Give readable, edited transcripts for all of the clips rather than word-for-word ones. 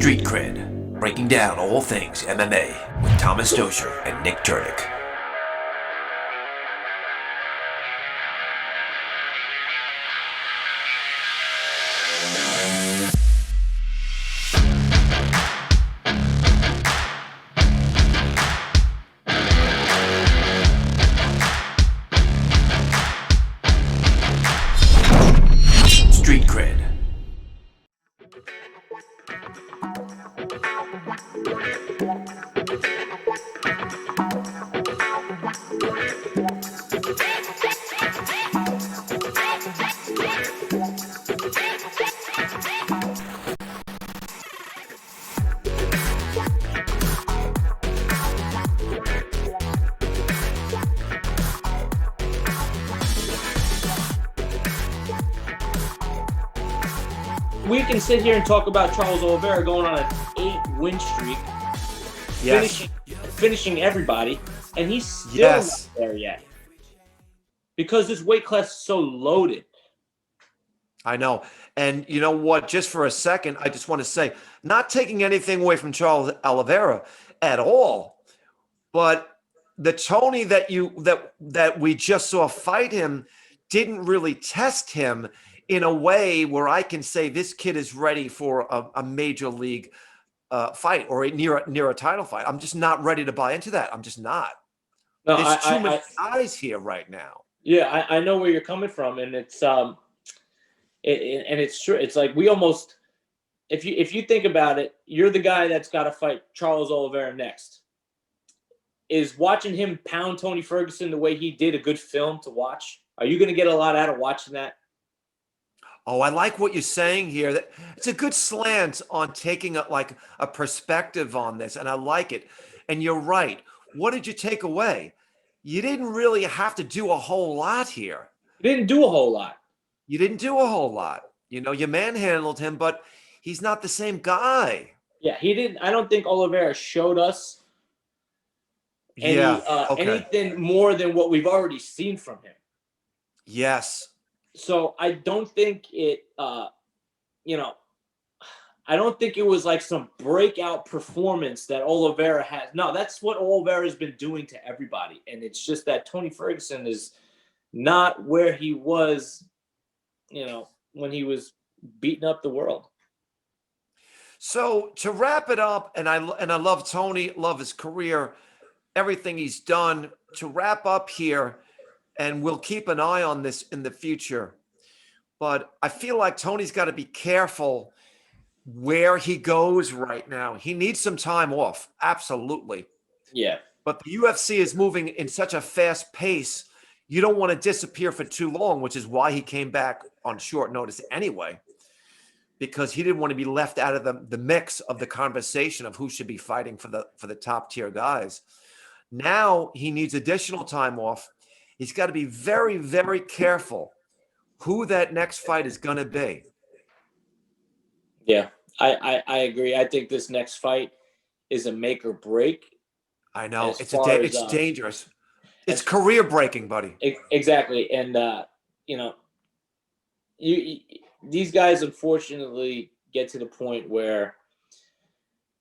Street Cred, breaking down all things MMA with Thomas Doscher and Nick Terdick. Street Cred. We can sit here and talk about Charles Oliveira going on an 8-win streak, finishing everybody, and he's still not there yet because this weight class is so loaded. I know. And you know what? Just for a second, I just want to say, not taking anything away from Charles Oliveira at all, but the Tony that we just saw fight him didn't really test him in a way where I can say this kid is ready for a major league fight or near a title fight. I'm just not ready to buy into that. I'm just not. No, There's too many guys here right now. Yeah, I know where you're coming from, and it's and it's true. It's like we almost, if you think about it, you're the guy that's got to fight Charles Oliveira next. Is watching him pound Tony Ferguson the way he did a good film to watch? Are you going to get a lot out of watching that? Oh, I like what you're saying here. That it's a good slant on taking a perspective on this, and I like it. And you're right. What did you take away? You didn't really have to do a whole lot here. You didn't do a whole lot. You didn't do a whole lot. You know, you manhandled him, but he's not the same guy. Yeah, he didn't. I don't think Oliveira showed us anything more than what we've already seen from him. Yes. So I don't think it, I don't think it was like some breakout performance that Oliveira has. No, that's what Oliveira has been doing to everybody. And it's just that Tony Ferguson is not where he was, when he was beating up the world. So to wrap it up, and I love Tony, love his career, everything he's done. To wrap up here, and we'll keep an eye on this in the future. But I feel like Tony's got to be careful where he goes right now. He needs some time off. Absolutely. Yeah. But the UFC is moving in such a fast pace. You don't want to disappear for too long, which is why he came back on short notice anyway, because he didn't want to be left out of the mix of the conversation of who should be fighting for the top tier guys. Now he needs additional time off. He's got to be very, very careful who that next fight is going to be. Yeah, I agree. I think this next fight is a make or break. I know. It's dangerous. It's career breaking, buddy. Exactly. And, these guys, unfortunately, get to the point where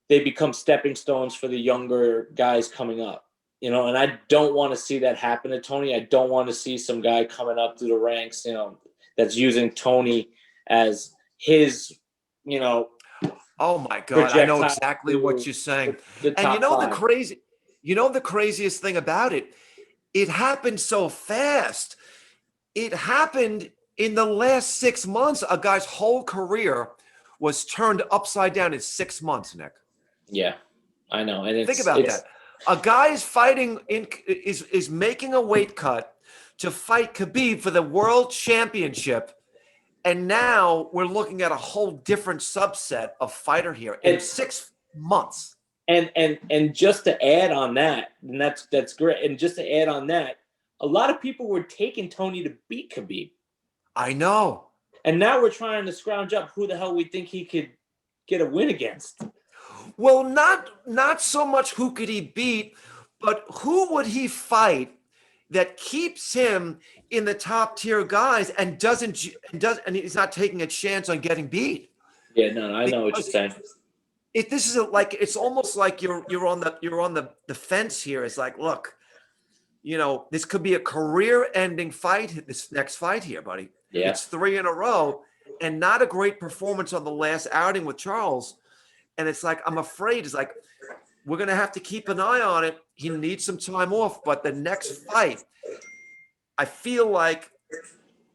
they become stepping stones for the younger guys coming up. And I don't want to see that happen to Tony. I don't want to see some guy coming up through the ranks, that's using Tony as his, Oh my God, I know exactly what you're saying. And the craziest thing about it, it happened so fast. It happened in the last 6 months. A guy's whole career was turned upside down in 6 months, Nick. Yeah, I know. And think about that. A guy is fighting is making a weight cut to fight Khabib for the world championship, and now we're looking at a whole different subset of fighter here in 6 months. And just to add on that, and that's great. And just to add on that, a lot of people were taking Tony to beat Khabib. I know. And now we're trying to scrounge up who the hell we think he could get a win against. Well, not so much who could he beat, but who would he fight that keeps him in the top tier guys and he's not taking a chance on getting beat. Yeah, no, I know what you're saying. This is like it's almost like you're on the fence here. It's like, look, this could be a career-ending fight. This next fight here, buddy. Yeah. It's 3 in a row, and not a great performance on the last outing with Charles. And it's like I'm afraid. It's like we're gonna have to keep an eye on it. He needs some time off, but the next fight, I feel like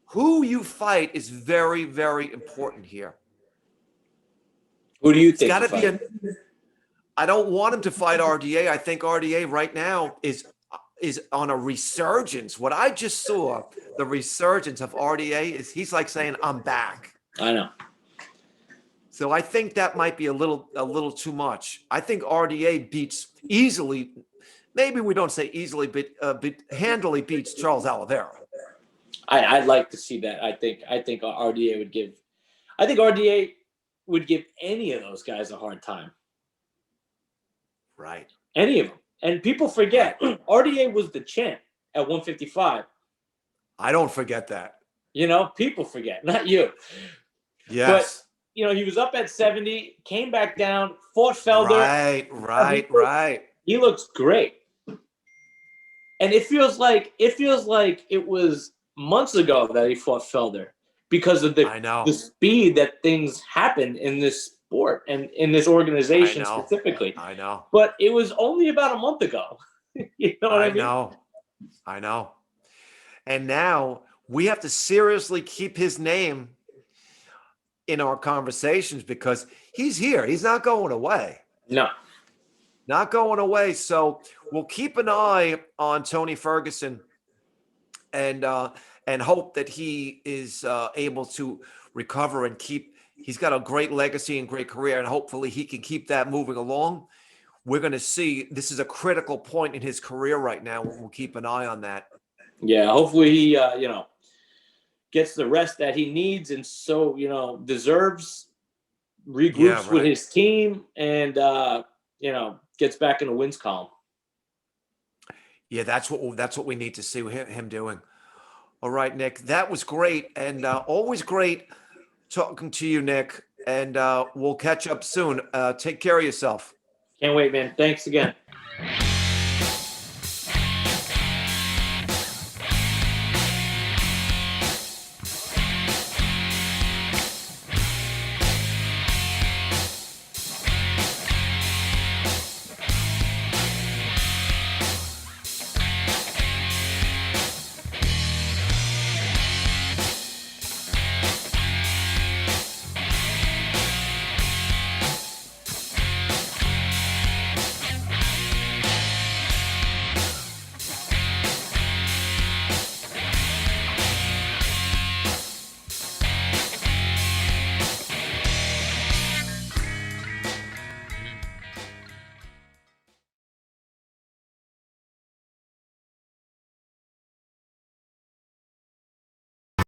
who you fight is very, very important here. Who do you It's think? got to be I don't want him to fight RDA. I think RDA right now is on a resurgence. What I just saw, the resurgence of RDA is he's like saying, "I'm back." I know. So I think that might be a little too much. I think RDA beats easily. Maybe we don't say easily, but handily beats Charles Oliveira. I'd like to see that. I think RDA would give. I think RDA would give any of those guys a hard time. Right. Any of them. And people forget, RDA was the champ at 155. I don't forget that. People forget, not you. Yes. But, he was up at 70, came back down, fought Felder. Right. He looks great. And it feels like it was months ago that he fought Felder because of the speed that things happen in this sport and in this organization specifically. I know. But it was only about a month ago. You know what I mean? I know. And now we have to seriously keep his name in our conversations because he's here. He's not going away. No. Not going away. So we'll keep an eye on Tony Ferguson and hope that he is able to recover and he's got a great legacy and great career, and hopefully he can keep that moving along. We're going to see. This is a critical point in his career right now. We'll keep an eye on that. Yeah, hopefully he, gets the rest that he needs and so, deserves, regroups with his team and, gets back in the wins column. Yeah, that's what we need to see him doing. All right, Nick, that was great, and always great talking to you, Nick. And we'll catch up soon. Take care of yourself. Can't wait, man. Thanks again.